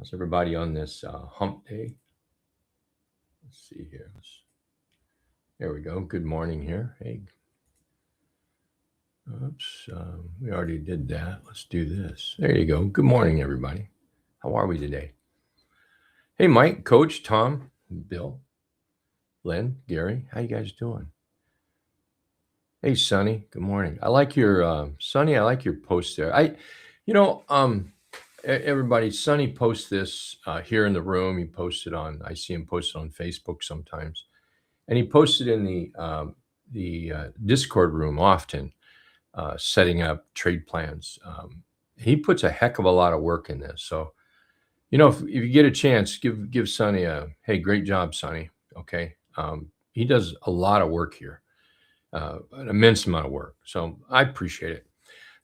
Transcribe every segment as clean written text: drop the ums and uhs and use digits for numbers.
How's everybody on this hump day? Let's see here. There we go. Good morning here. Hey, oops. We already did that. Let's do this. There you go. Good morning, everybody. How are we today? Hey, Mike, Coach, Tom, Bill, Lynn, Gary. How you guys doing? Hey, Sonny. Good morning. I like your Sonny. I like your post there. Everybody, Sonny posts this here in the room. He posted on. I see him posted on Facebook sometimes, and he posted in the Discord room often, setting up trade plans. He puts a heck of a lot of work in this. So, if you get a chance, give Sonny a hey, great job, Sonny. Okay, he does a lot of work here, an immense amount of work. So I appreciate it.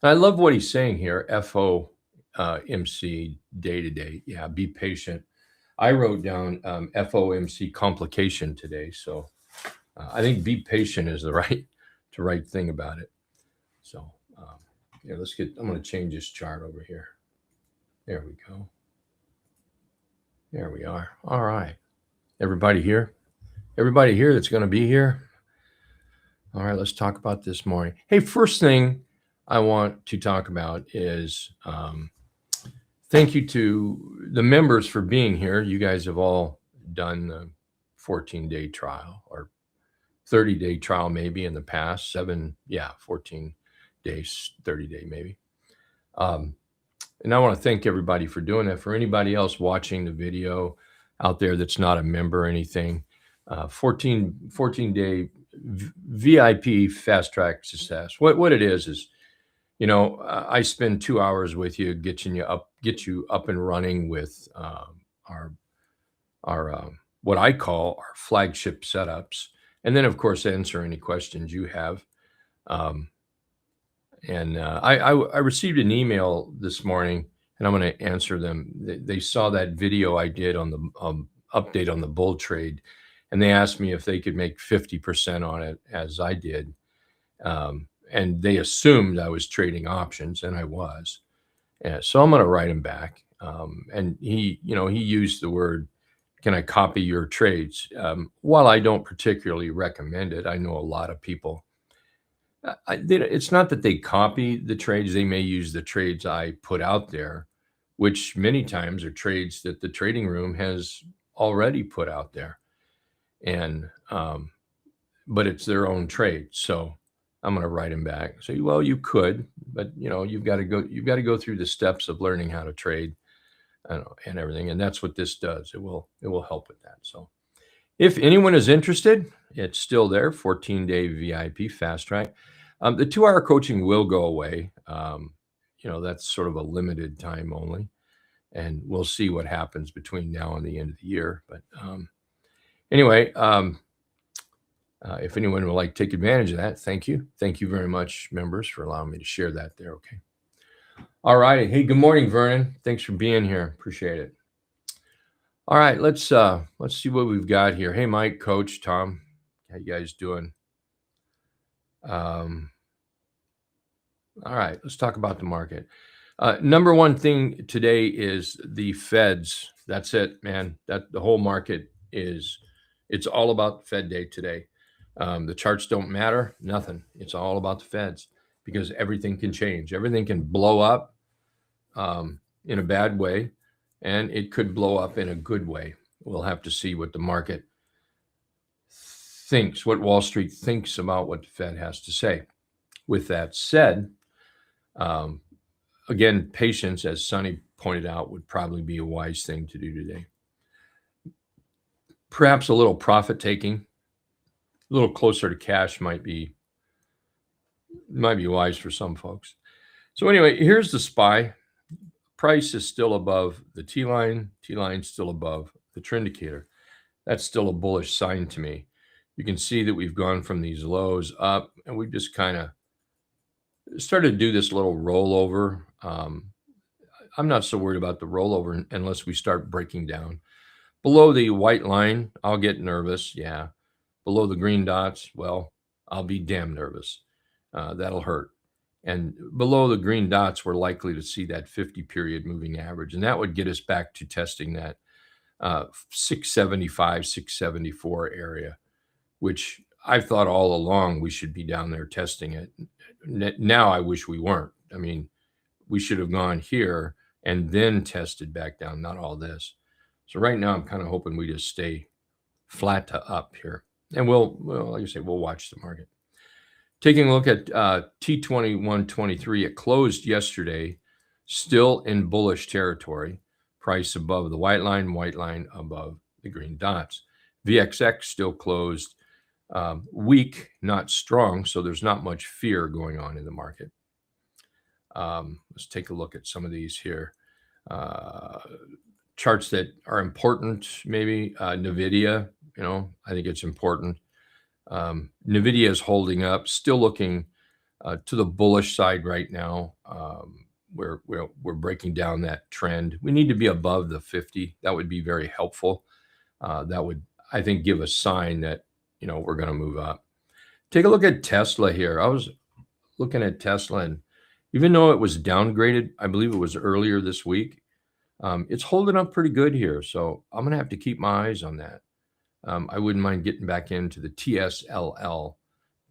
And I love what he's saying here. FOMC day to day. Yeah, be patient. I wrote down FOMC complication today, so I think be patient is the right thing about it. So let's get. I'm going to change this chart over here. There we go. There we are. All right, everybody here. Everybody here that's going to be here. All right, let's talk about this morning. Hey, first thing I want to talk about is thank you to the members for being here. You guys have all done the 14-day trial or 30-day trial maybe in the past. 14 days, 30-day maybe. And I want to thank everybody for doing that. For anybody else watching the video out there that's not a member or anything, 14-day VIP fast track success. What it is, I spend 2 hours with you, get you up and running with our what I call our flagship setups, and then of course answer any questions you have. I received an email this morning, and I'm going to answer them. They saw that video I did on the update on the bull trade, and they asked me if they could make 50% on it as I did. And they assumed I was trading options, and I was. So I'm going to write him back. And he used the word, can I copy your trades? While I don't particularly recommend it, I know a lot of people. It's not that they copy the trades. They may use the trades I put out there, which many times are trades that the trading room has already put out there. And but it's their own trade. So I'm going to write him back. Say, well, you could, but you've got to go through the steps of learning how to trade and everything. And that's what this does. It will help with that. So if anyone is interested, it's still there. 14-day VIP fast track. The 2-hour coaching will go away. That's sort of a limited time only, and we'll see what happens between now and the end of the year. But anyway, if anyone would like to take advantage of that, thank you. Thank you very much, members, for allowing me to share that there. Okay. All right. Hey, good morning, Vernon. Thanks for being here. Appreciate it. All right, let's see what we've got here. Hey, Mike, Coach, Tom, how you guys doing? All right, let's talk about the market. Number one thing today is the Feds. That's it, man. That the whole market it's all about Fed day today. The charts don't matter, nothing. It's all about the Feds because everything can change. Everything can blow up in a bad way, and it could blow up in a good way. We'll have to see what the market thinks, what Wall Street thinks about what the Fed has to say. With that said, again, patience, as Sonny pointed out, would probably be a wise thing to do today. Perhaps a little profit taking, a little closer to cash might be wise for some folks. So anyway, here's the SPY. Price is still above the T-line. T-line still above the trend indicator. That's still a bullish sign to me. You can see that we've gone from these lows up, and we've just kind of started to do this little rollover. I'm not so worried about the rollover unless we start breaking down. Below the white line, I'll get nervous. Yeah. Below the green dots, well, I'll be damn nervous. That'll hurt. And below the green dots, we're likely to see that 50-period moving average, and that would get us back to testing that 675, 674 area, which I've thought all along we should be down there testing it. Now I wish we weren't. I mean, we should have gone here and then tested back down, not all this. So right now I'm kind of hoping we just stay flat to up here. And we'll like I say, we'll watch the market. Taking a look at T2123, it closed yesterday, still in bullish territory. Price above the white line above the green dots. VXX still closed weak, not strong, so there's not much fear going on in the market. Let's take a look at some of these here. Charts that are important, maybe NVIDIA, I think it's important. NVIDIA is holding up, still looking to the bullish side right now. We're breaking down that trend. We need to be above the 50. That would be very helpful. That would, I think, give a sign that, we're going to move up. Take a look at Tesla here. I was looking at Tesla, and even though it was downgraded, I believe it was earlier this week, it's holding up pretty good here. So I'm going to have to keep my eyes on that. I wouldn't mind getting back into the TSLL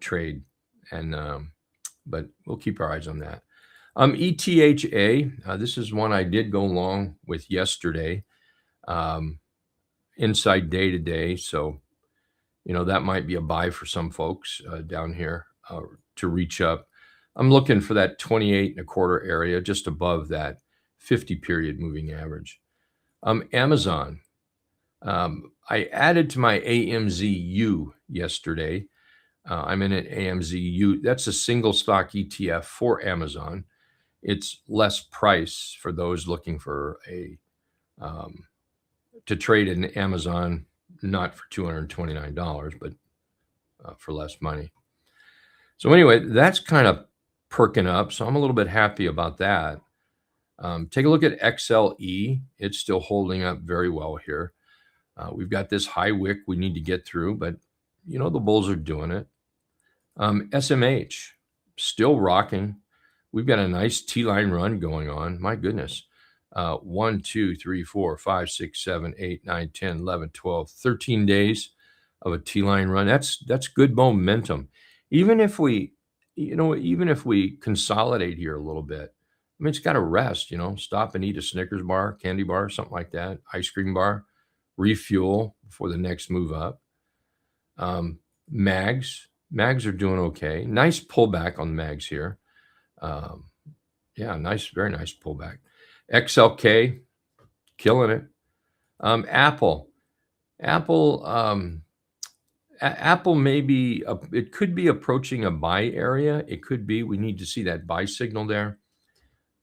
trade, but we'll keep our eyes on that. ETHA, this is one I did go long with yesterday, inside day to day. So, that might be a buy for some folks down here to reach up. I'm looking for that 28.25 area, just above that 50-period moving average. Amazon. I added to my AMZU yesterday. I'm in an AMZU. That's a single stock ETF for Amazon. It's less price for those looking for to trade in Amazon, not for $229, but for less money. So anyway, that's kind of perking up. So I'm a little bit happy about that. Take a look at XLE. It's still holding up very well here. We've got this high wick we need to get through, but the bulls are doing it. SMH, still rocking. We've got a nice T-line run going on. My goodness. 1, 2, 3, 4, 5, 6, 7, 8, 9, 10, 11, 12, 13 days of a T-line run. That's good momentum. Even if we consolidate here a little bit, I mean, it's got to rest, stop and eat a Snickers bar, candy bar, something like that, ice cream bar, refuel before the next move up. Mags are doing okay. Nice pullback on mags here. Very nice pullback. XLK, killing it. Apple maybe it could be approaching a buy area. It could be. We need to see that buy signal there.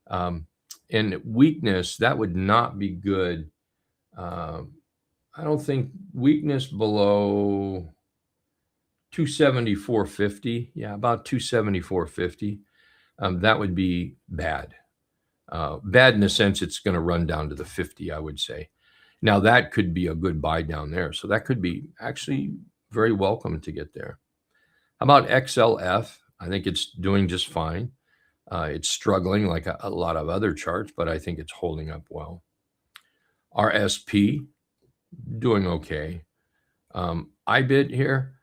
And weakness, that would not be good. I don't think weakness below 274.50. Yeah, about 274.50. That would be bad. Bad in the sense it's going to run down to the 50, I would say. Now, that could be a good buy down there. So that could be actually very welcome to get there. How about XLF? I think it's doing just fine. It's struggling like a lot of other charts, but I think it's holding up well. RSP, doing okay. IBIT here.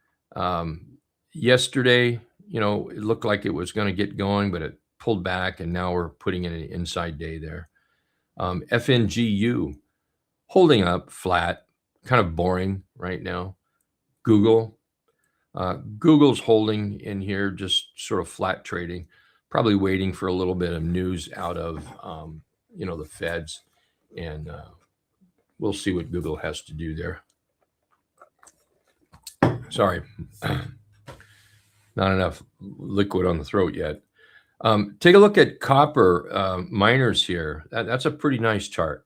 Yesterday, it looked like it was going to get going, but it pulled back, and now we're putting in an inside day there. FNGU, holding up flat, kind of boring right now. Google's holding in here, just sort of flat trading, probably waiting for a little bit of news out of, the Feds, and we'll see what Google has to do there. Sorry, not enough liquid on the throat yet. Take a look at copper miners here. That's a pretty nice chart.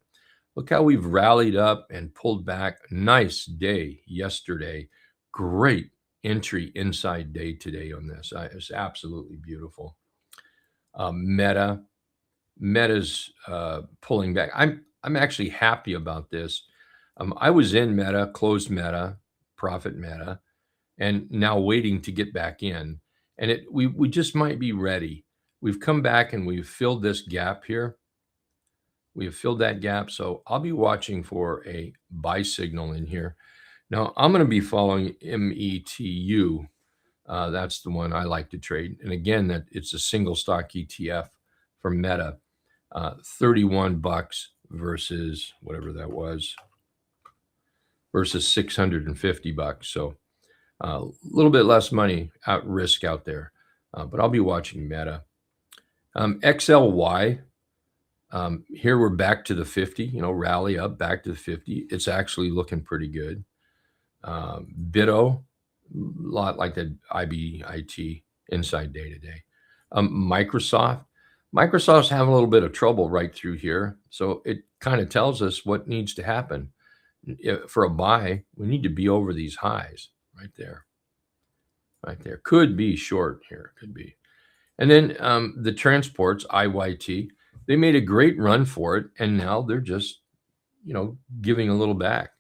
Look how we've rallied up and pulled back. Nice day yesterday. Great entry inside day today on this. It's absolutely beautiful. Meta's pulling back. I'm actually happy about this. I was in Meta, closed Meta, profit Meta, and now waiting to get back in. And we just might be ready. we've come back and we've filled this gap here. We have filled that gap. So I'll be watching for a buy signal in here. Now I'm going to be following METU. That's the one I like to trade. And again, that it's a single stock ETF for Meta, 31 bucks versus whatever that was, versus 650 bucks. So a little bit less money at risk out there, but I'll be watching Meta. XLY, here we're back to the 50, rally up back to the 50. It's actually looking pretty good. BITO, a lot like the IBIT inside day to day. Microsoft's having a little bit of trouble right through here. So it kind of tells us what needs to happen. For a buy, we need to be over these highs right there. Right there. Could be short here. Could be. And then the transports, IYT, they made a great run for it. And now they're just, giving a little back.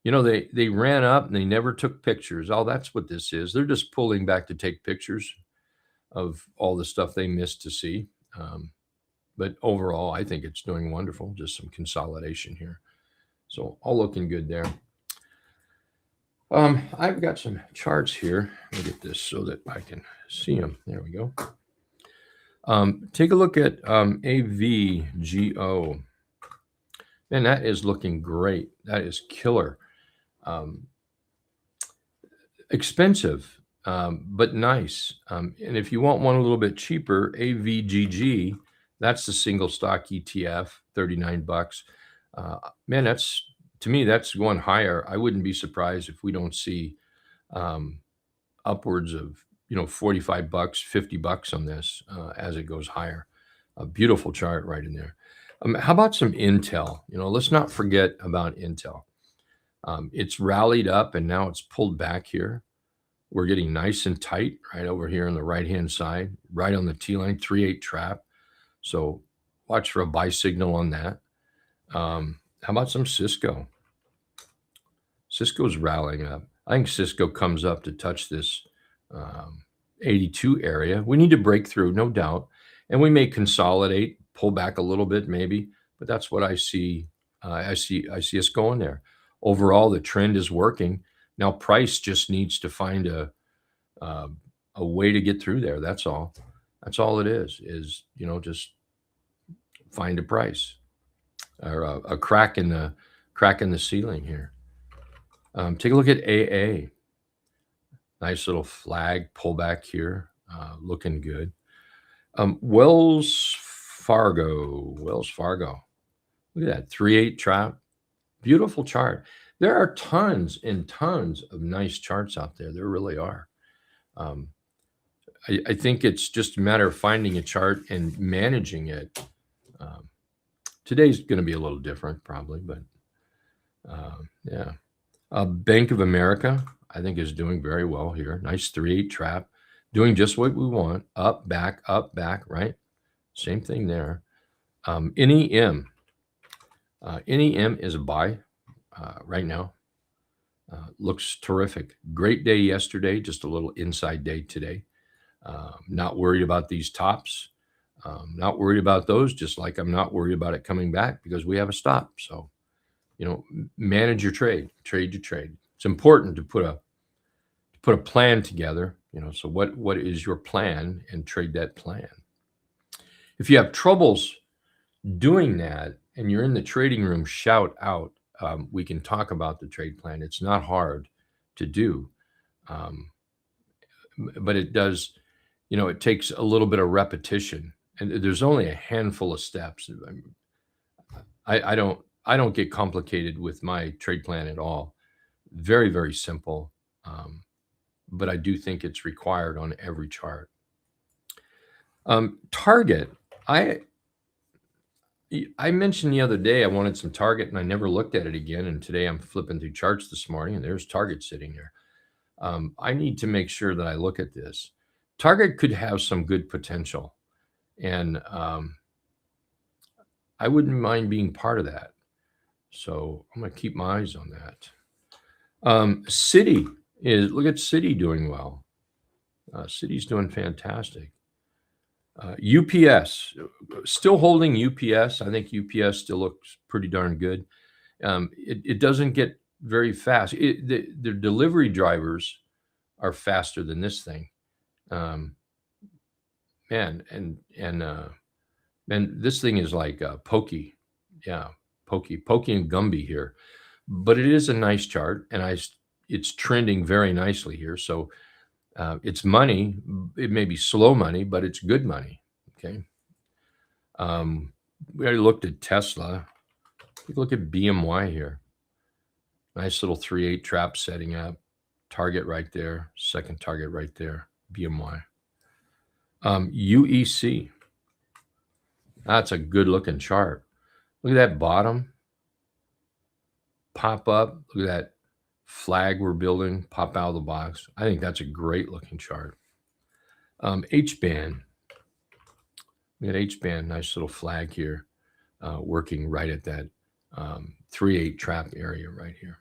They ran up and they never took pictures. Oh, that's what this is. They're just pulling back to take pictures of all the stuff they missed to see. But overall, I think it's doing wonderful. Just some consolidation here. So all looking good there. I've got some charts here. Let me get this so that I can see them. There we go. Take a look at AVGO. Man, that is looking great. That is killer. Expensive, but nice. And if you want one a little bit cheaper, AVGG, that's the single stock ETF, 39 bucks. Man, to me, that's going higher. I wouldn't be surprised if we don't see upwards of 45 bucks, 50 bucks on this as it goes higher. A beautiful chart right in there. How about some Intel? Let's not forget about Intel. It's rallied up and now it's pulled back here. We're getting nice and tight right over here on the right-hand side, right on the T-line, 3-8 trap. So watch for a buy signal on that. How about some Cisco? Cisco's rallying up. I think Cisco comes up to touch this 82 area. We need to break through, no doubt. And we may consolidate, pull back a little bit maybe, but that's what I see. I see us going there. Overall, the trend is working. Now price just needs to find a way to get through there. That's all. That's all it is just find a price or a crack in the ceiling here. Take a look at AA. Nice little flag pullback here, looking good. Wells Fargo. Look at that 3-8 trap. Beautiful chart. There are tons and tons of nice charts out there. There really are. I think it's just a matter of finding a chart and managing it. Today's going to be a little different probably, but yeah. Bank of America, I think, is doing very well here. Nice 3-8 trap, doing just what we want. Up, back, right? Same thing there. NEM. NEM is a buy right now. Looks terrific. Great day yesterday, just a little inside day today. Not worried about these tops. Not worried about those, just like I'm not worried about it coming back because we have a stop. So, manage your trade your trade. It's important to put a plan together, so what is your plan and trade that plan. If you have troubles doing that and you're in the trading room, shout out. We can talk about the trade plan. It's not hard to do. But it does, it takes a little bit of repetition and there's only a handful of steps. I don't get complicated with my trade plan at all. Very, very simple. But I do think it's required on every chart. Target. I mentioned the other day I wanted some Target and I never looked at it again. And today I'm flipping through charts this morning and there's Target sitting there. I need to make sure that I look at this. Target could have some good potential. And I wouldn't mind being part of that. So I'm going to keep my eyes on that. Citi look at Citi doing well. Citi's doing fantastic. UPS, still holding UPS. I think UPS still looks pretty darn good. It doesn't get very fast. The delivery drivers are faster than this thing. Man, and this thing is like pokey. Yeah, pokey and Gumby here. But it is a nice chart, and it's trending very nicely here. So it's money. It may be slow money, but it's good money. Okay. We already looked at Tesla. Take a look at BMY here. Nice little 3-8 trap setting up. Target right there. Second target right there. BMY. UEC. That's a good looking chart. Look at that bottom. Pop up. Look at that flag we're building. Pop out of the box. I think that's a great looking chart. HBAN. We got HBAN. Nice little flag here. Working right at that 3-8 trap area right here.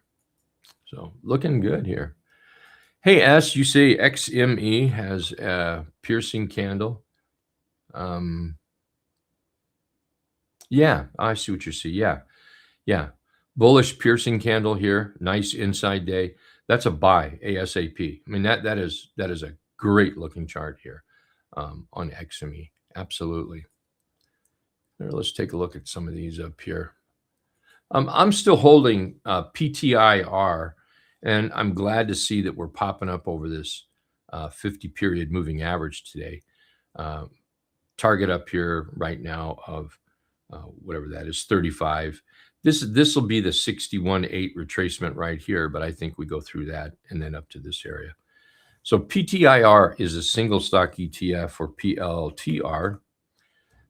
So looking good here. Hey, S, you say XME has a piercing candle. Yeah, I see what you see. Yeah. Bullish piercing candle here. Nice inside day. That's a buy ASAP. I mean, that is a great looking chart here on XME. Absolutely. Here, let's take a look at some of these up here. I'm still holding PTIR, and I'm glad to see that we're popping up over this 50 period moving average today. Target up here right now of whatever that is, 35. This will be the 61.8 retracement right here, but I think we go through that and then up to this area. So PTIR is a single stock ETF or PLTR,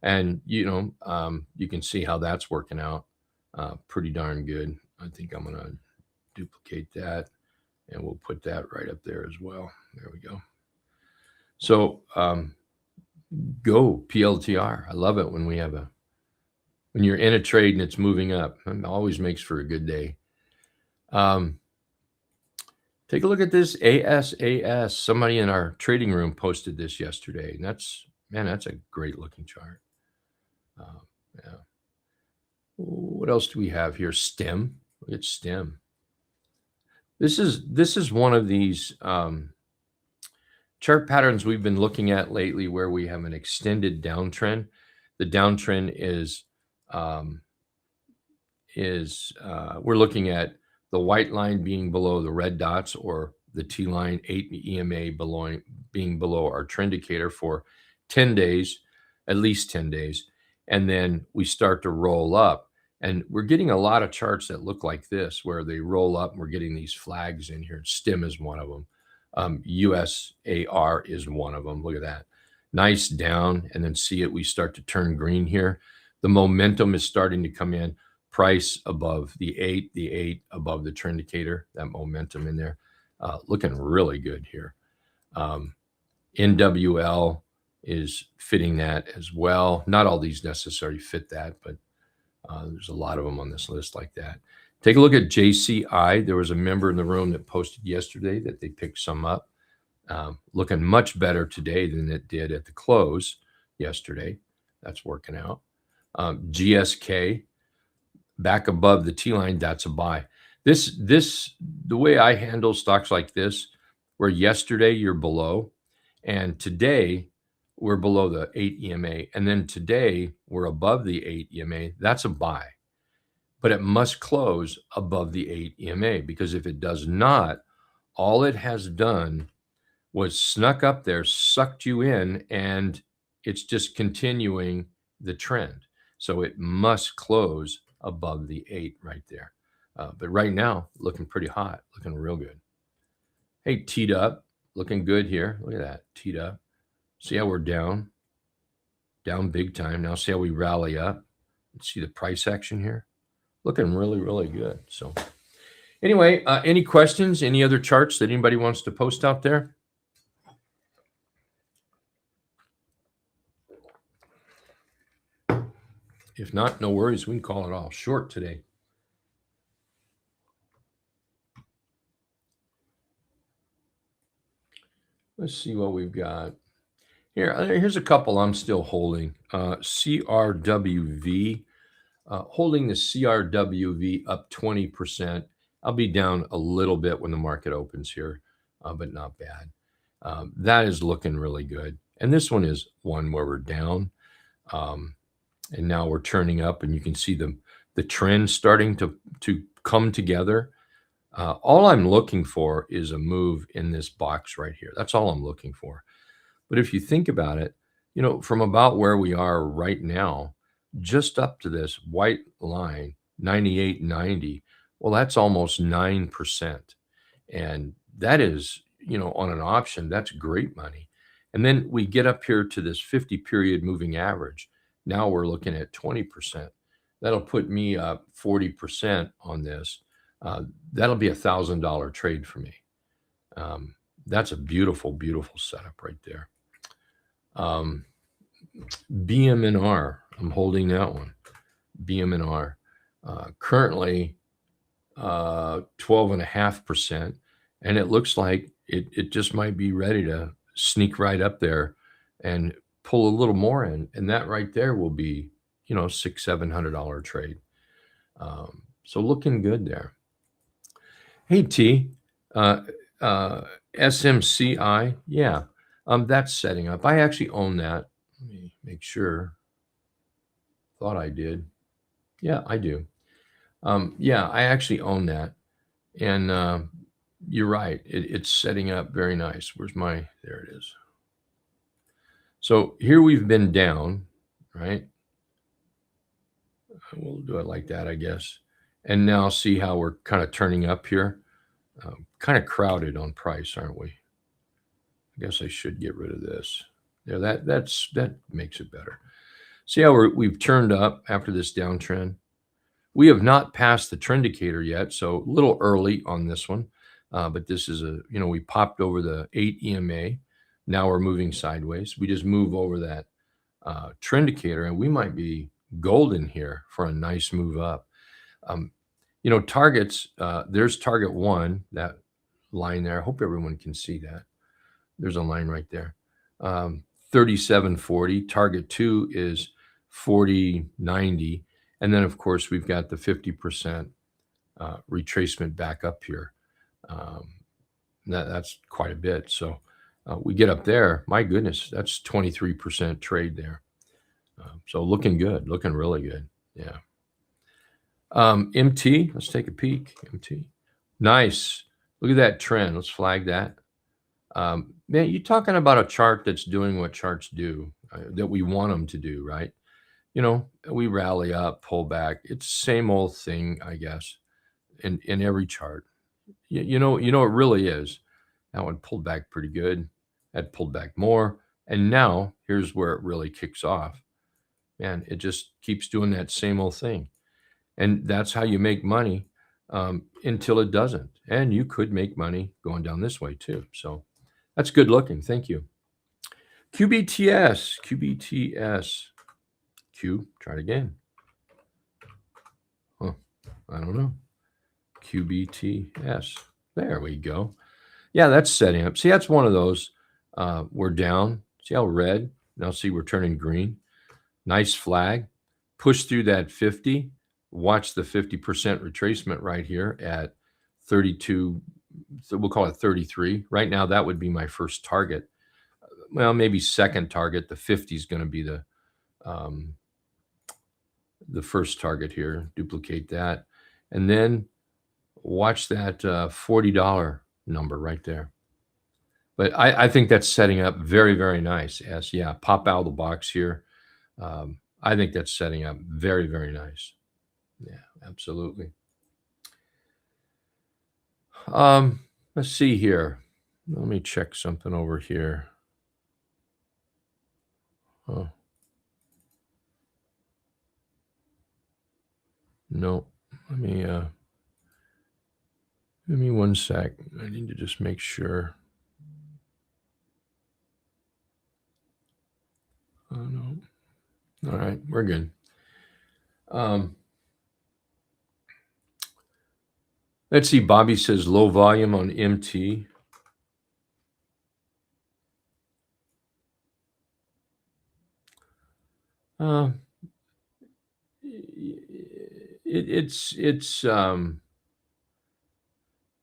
and you can see how that's working out. Pretty darn good. I think I'm going to duplicate that, and we'll put that right up there as well. There we go. So go PLTR. I love it when you're in a trade and it's moving up. It always makes for a good day. Take a look at this ASAS. Somebody in our trading room posted this yesterday, and that's a great looking chart. Yeah. What else do we have here? STEM. Look at STEM. This is one of these chart patterns we've been looking at lately where we have an extended downtrend. The downtrend is we're looking at the white line being below the red dots, or the T line 8 EMA being below our trend indicator for 10 days, at least 10 days. And then we start to roll up. And we're getting a lot of charts that look like this, where they roll up and we're getting these flags in here. STEM is one of them. USAR is one of them. Look at that. Nice down, and then see it. We start to turn green here. The momentum is starting to come in. Price above the 8 above the trend indicator, that momentum in there. Looking really good here. NWL is fitting that as well. Not all these necessarily fit that, but there's a lot of them on this list like that. Take a look at JCI. There was a member in the room that posted yesterday that they picked some up. Looking much better today than it did at the close yesterday. That's working out. GSK, back above the T line, that's a buy. The way I handle stocks like this, where yesterday you're below, and today we're below the 8 EMA, and then today we're above the 8 EMA, that's a buy. But it must close above the 8 EMA, because if it does not, all it has done was snuck up there, sucked you in, and it's just continuing the trend. So it must close above the 8 right there. But right now, looking pretty hot, looking real good. Hey, teed up, looking good here. Look at that, teed up. See how we're down big time. Now see how we rally up. See the price action here? Looking really, really good. So anyway, any questions? Any other charts that anybody wants to post out there? If not, no worries. We can call it all short today. Let's see what we've got. Here's a couple I'm still holding. CRWV, holding the CRWV up 20%. I'll be down a little bit when the market opens here, but not bad. That is looking really good. And this one is one where we're down, and now we're turning up, and you can see the trend starting to come together. All I'm looking for is a move in this box right here. That's all I'm looking for. But if you think about it, from about where we are right now, just up to this white line, 98.90, well, that's almost 9%. And that is, on an option, that's great money. And then we get up here to this 50 period moving average. Now we're looking at 20%. That'll put me up 40% on this. That'll be $1,000 trade for me. That's a beautiful, beautiful setup right there. BM&R, I'm holding that one. BM&R, currently 12.5%, and it looks like it just might be ready to sneak right up there and pull a little more in, and that right there will be $600-700 trade. So looking good there. Hey T, SMCI, yeah, that's setting up. I actually own that. Let me make sure. Thought I did. Yeah, I do. Yeah, I actually own that, and you're right. It's setting up very nice. There it is. So here we've been down, right? We'll do it like that, I guess. And now see how we're kind of turning up here. Kind of crowded on price, aren't we? I guess I should get rid of this. Yeah, that makes it better. See how we've turned up after this downtrend? We have not passed the trend indicator yet, so a little early on this one. But this is we popped over the 8 EMA. Now we're moving sideways. We just move over that trend indicator, and we might be golden here for a nice move up. Targets, there's target 1, that line there. I hope everyone can see that. There's a line right there. 37.40. Target 2 is 40.90. And then, of course, we've got the 50% retracement back up here. That's quite a bit. So we get up there. My goodness, that's 23% trade there. So looking good, looking really good. Yeah. MT, let's take a peek. MT. Nice. Look at that trend. Let's flag that. Man, you're talking about a chart that's doing what charts do, that we want them to do, right? We rally up, pull back. It's the same old thing, I guess, in every chart. It really is. That one pulled back pretty good. That pulled back more. And now here's where it really kicks off. Man, it just keeps doing that same old thing. And that's how you make money until it doesn't. And you could make money going down this way too. So that's good looking. Thank you. QBTS. Try it again. Oh, I don't know. QBTS. There we go. Yeah, that's setting up. See, that's one of those. We're down. See how red? Now see we're turning green. Nice flag. Push through that 50. Watch the 50% retracement right here at 32. So we'll call it 33. Right now, that would be my first target. Well, maybe second target. The 50 is going to be the first target here. Duplicate that. And then watch that $40 number right there. But I think that's setting up very, very nice. Yes, yeah, pop out of the box here. I think that's setting up very, very nice. Yeah, absolutely. Let's see here. Let me check something over here. Oh. No, let me 1 sec. I need to just make sure. Oh, no. All right, we're good. Let's see. Bobby says low volume on MT. Uh, it's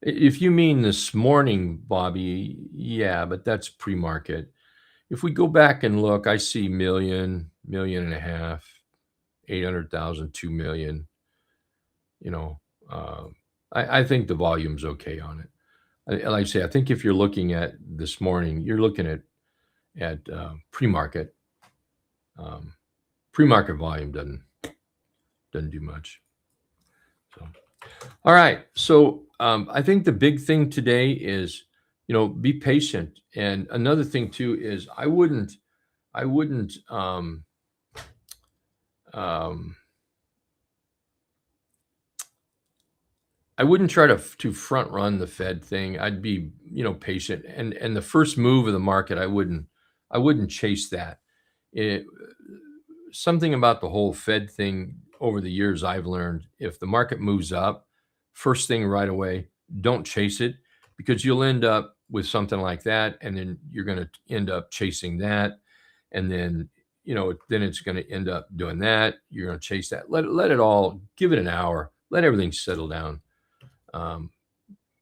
if you mean this morning, Bobby, yeah, but that's pre-market. If we go back and look, I see million, million and a half, 800,000, 2 million. You know, I think the volume's okay on it. Like I say, I think if you're looking at this morning, you're looking at pre-market. Pre-market volume doesn't do much. So, all right. So I think the big thing today is, be patient. And another thing too is I wouldn't um, I wouldn't try to front run the Fed thing. I'd be, patient. And the first move of the market, I wouldn't chase that. It, something about the whole Fed thing over the years I've learned, if the market moves up, first thing right away, don't chase it, because you'll end up with something like that, and then you're going to end up chasing that, and then then it's going to end up doing that. You're going to chase that. Let it all, give it an hour, let everything settle down, and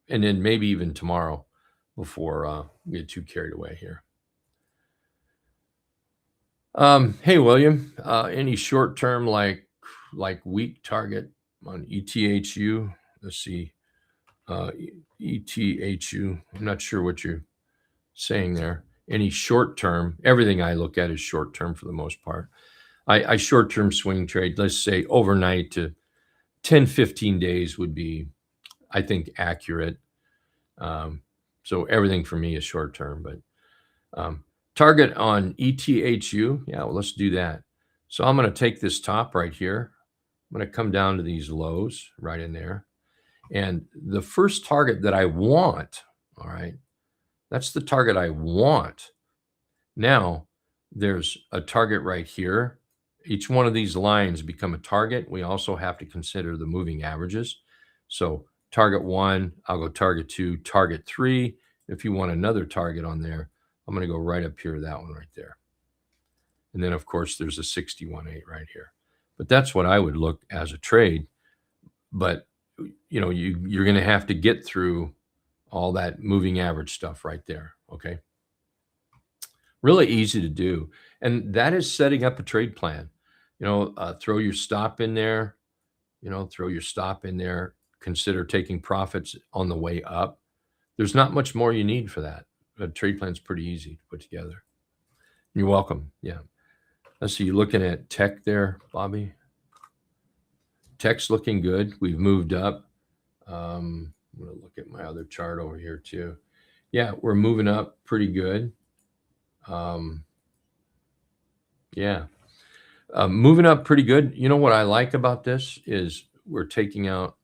then maybe even tomorrow before we get too carried away here. Hey, William, any short term like weak target on ETHU? Let's see, ETHU. I'm not sure what you're saying there. Any short term? Everything I look at is short term for the most part. I short term swing trade. Let's say overnight to 10, 15 days would be, I think, accurate. So everything for me is short term, but target on ETHU. Yeah, well, let's do that. So I'm going to take this top right here. I'm going to come down to these lows right in there. And the first target that I want, all right, that's the target I want. Now, there's a target right here. Each one of these lines become a target. We also have to consider the moving averages. So target 1, I'll go target 2, target 3. If you want another target on there, I'm going to go right up here, that one right there. And then, of course, there's a 61.8 right here. But that's what I would look as a trade. But, you're going to have to get through all that moving average stuff right there, okay? Really easy to do. And that is setting up a trade plan. Throw your stop in there, consider taking profits on the way up. There's not much more you need for that. A trade plan's pretty easy to put together. You're welcome. Yeah. Let's see, you're looking at tech there, Bobby. Tech's looking good. We've moved up. I'm going to look at my other chart over here too. Yeah, we're moving up pretty good. Yeah. Moving up pretty good. You know what I like about this is we're taking out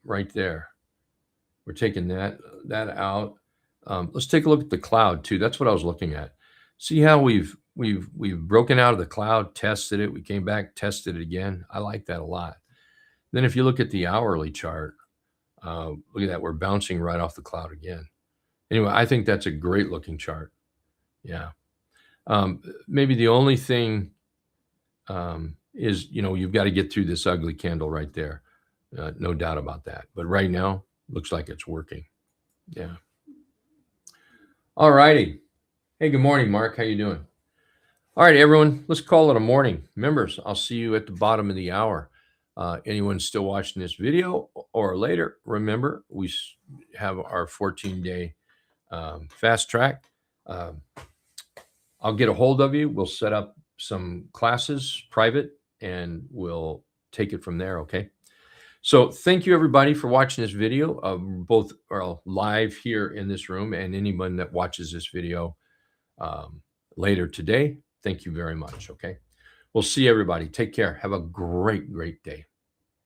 right there. We're taking that out. Let's take a look at the cloud too. That's what I was looking at. See how we've broken out of the cloud, tested it. We came back, tested it again. I like that a lot. Then if you look at the hourly chart, look at that. We're bouncing right off the cloud again. Anyway, I think that's a great looking chart. Yeah. Maybe the only thing is, you've got to get through this ugly candle right there. No doubt about that. But right now, looks like it's working. Yeah. All righty. Hey, good morning, Mark. How you doing? All right, everyone, let's call it a morning. Members, I'll see you at the bottom of the hour. Anyone still watching this video or later, remember, we have our 14-day fast track. I'll get a hold of you. We'll set up some classes private, and we'll take it from there, okay? So thank you, everybody, for watching this video, both live here in this room and anyone that watches this video later today. Thank you very much, okay? We'll see everybody. Take care. Have a great, great day.